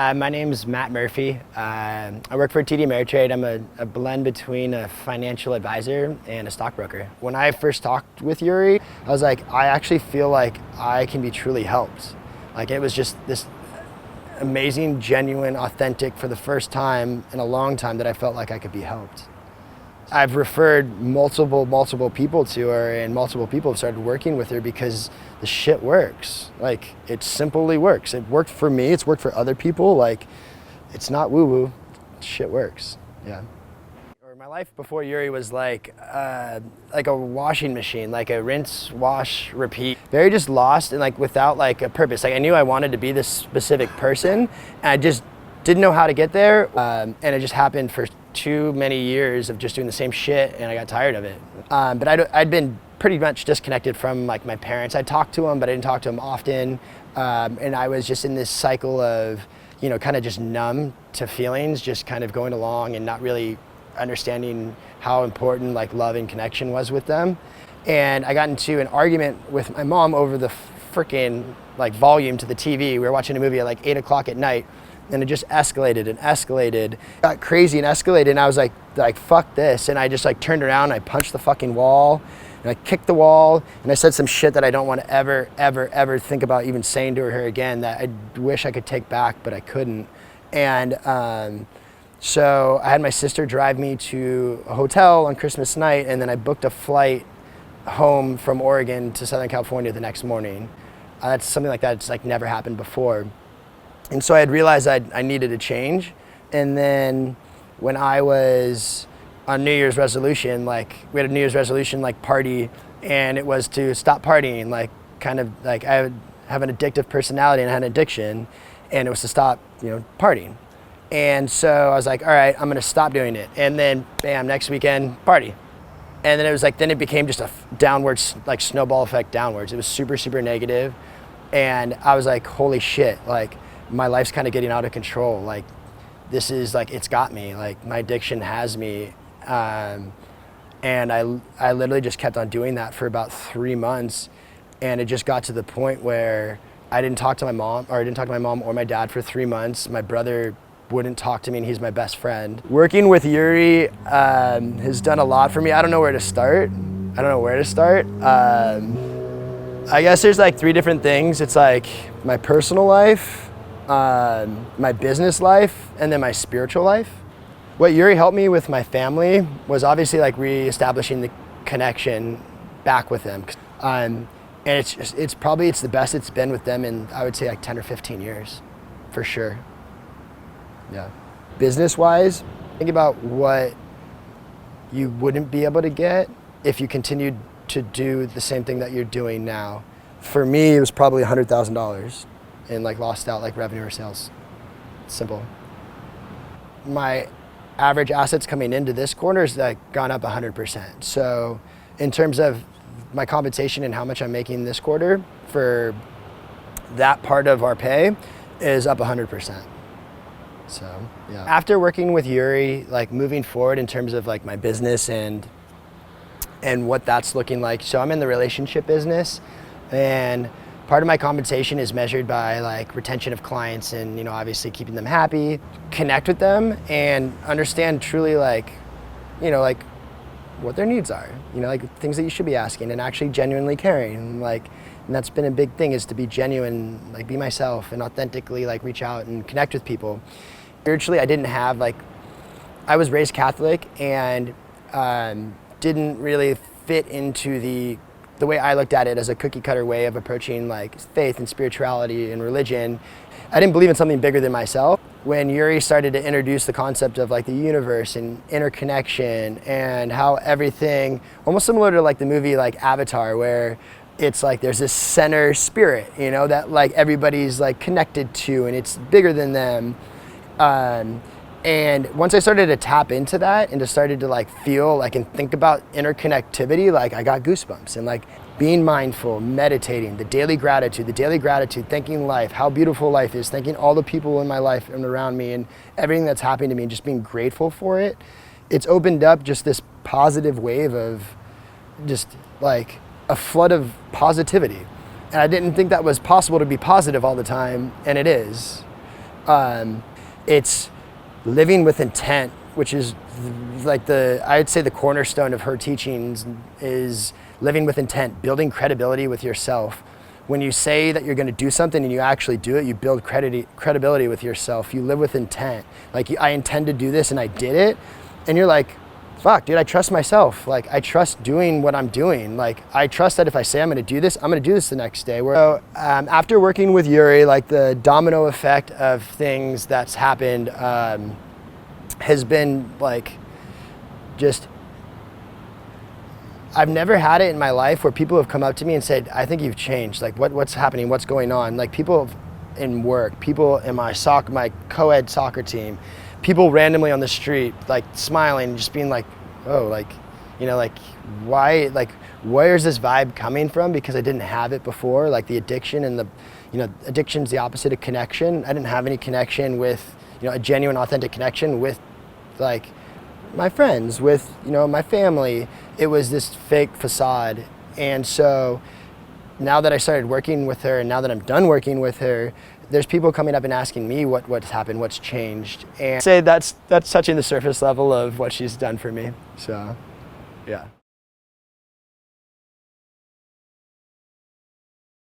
My name's Matt Murphy. I work for TD Ameritrade. I'm a blend between a financial advisor and a stockbroker. When I first talked with Yuri, I was like, I actually feel like I can be truly helped. Like, it was just this amazing, genuine, authentic, for the first time in a long time, that I felt like I could be helped. I've referred multiple people to her, and multiple people have started working with her because the shit works. Like, it simply works. It worked for me, it's worked for other people. Like, it's not woo-woo, shit works, yeah. Or my life before Yuri was like a washing machine, like a rinse, wash, repeat. Very just lost and like without like a purpose. Like, I knew I wanted to be this specific person, and I just didn't know how to get there. And it just happened for too many years of just doing the same shit, and I got tired of it. But I'd been pretty much disconnected from like my parents. I talked to them, but I didn't talk to them often. And I was just in this cycle of, you know, kind of just numb to feelings, just kind of going along and not really understanding how important like love and connection was with them. And I got into an argument with my mom over the freaking like volume to the TV. We were watching a movie at like 8 o'clock at night, and it just escalated and escalated, got crazy and escalated. And I was like fuck this. And I just like turned around, and I punched the fucking wall, and I kicked the wall, and I said some shit that I don't want to ever think about even saying to her again, that I wish I could take back, but I couldn't. And so I had my sister drive me to a hotel on Christmas night, and then I booked a flight home from Oregon to Southern California the next morning. That's something like that. It's like never happened before. And so I had realized I needed a change. And then when I was on New Year's resolution, like we had a New Year's resolution like party, and it was to stop partying, like kind of like I would have an addictive personality and I had an addiction, and it was to stop, you know, partying. And so I was like, all right, I'm gonna stop doing it. And then bam, next weekend, party. And then it was like, then it became just a downwards, like snowball effect downwards. It was super negative. And I was like, holy shit, like my life's kind of getting out of control. Like, this is like, it's got me, like my addiction has me. And I literally just kept on doing that for about 3 months. And it just got to the point where I didn't talk to my mom or my dad for 3 months. My brother wouldn't talk to me, and he's my best friend. Working with Yuri has done a lot for me. I don't know where to start. I guess there's like 3 different things. It's like my personal life, my business life, and then my spiritual life. What Yuri helped me with my family was obviously like reestablishing the connection back with them. And it's the best it's been with them in, I would say, like 10 or 15 years, for sure. Yeah. Business-wise, think about what you wouldn't be able to get if you continued to do the same thing that you're doing now. For me, it was probably $100,000 and like lost out like revenue or sales. Simple. My average assets coming into this quarter has like gone up 100%. So in terms of my compensation and how much I'm making this quarter for that part of our pay is up 100%. So, yeah. After working with Yuri, like moving forward in terms of like my business and what that's looking like. So I'm in the relationship business, and part of my compensation is measured by like retention of clients and, you know, obviously keeping them happy, connect with them and understand truly like, you know, like what their needs are, you know, like things that you should be asking and actually genuinely caring. And that's been a big thing, is to be genuine, like be myself and authentically like reach out and connect with people. Spiritually, I didn't have like, I was raised Catholic and didn't really fit into the way I looked at it as a cookie cutter way of approaching like faith and spirituality and religion. I didn't believe in something bigger than myself. When Yuri started to introduce the concept of like the universe and interconnection and how everything, almost similar to like the movie like Avatar, where it's like there's this center spirit, you know, that like everybody's like connected to and it's bigger than them. And once I started to tap into that and just started to like feel like and think about interconnectivity, like I got goosebumps. And like being mindful, meditating, the daily gratitude, thanking life, how beautiful life is, thanking all the people in my life and around me and everything that's happening to me and just being grateful for it. It's opened up just this positive wave of just like a flood of positivity. And I didn't think that was possible to be positive all the time, and it is. It's living with intent, which is like I'd say the cornerstone of her teachings is living with intent, building credibility with yourself. When you say that you're going to do something and you actually do it, you build credibility with yourself. You live with intent. Like, I intend to do this and I did it. And you're like, fuck, dude, I trust myself. Like, I trust doing what I'm doing. Like, I trust that if I say I'm going to do this, I'm going to do this the next day. So after working with Yuri, like, the domino effect of things that's happened has been like, just, I've never had it in my life where people have come up to me and said, I think you've changed. Like, what's happening? What's going on? Like, people in work, people in my co-ed soccer team, people randomly on the street, like, smiling, just being like, oh, like, you know, like, why, like, where's this vibe coming from? Because I didn't have it before. Like, the addiction and addiction's the opposite of connection. I didn't have any connection with, a genuine, authentic connection with, like, my friends, with, my family. It was this fake facade. And so now that I started working with her, and now that I'm done working with her, there's people coming up and asking me what's happened, what's changed. And I'd say that's touching the surface level of what she's done for me. So, yeah.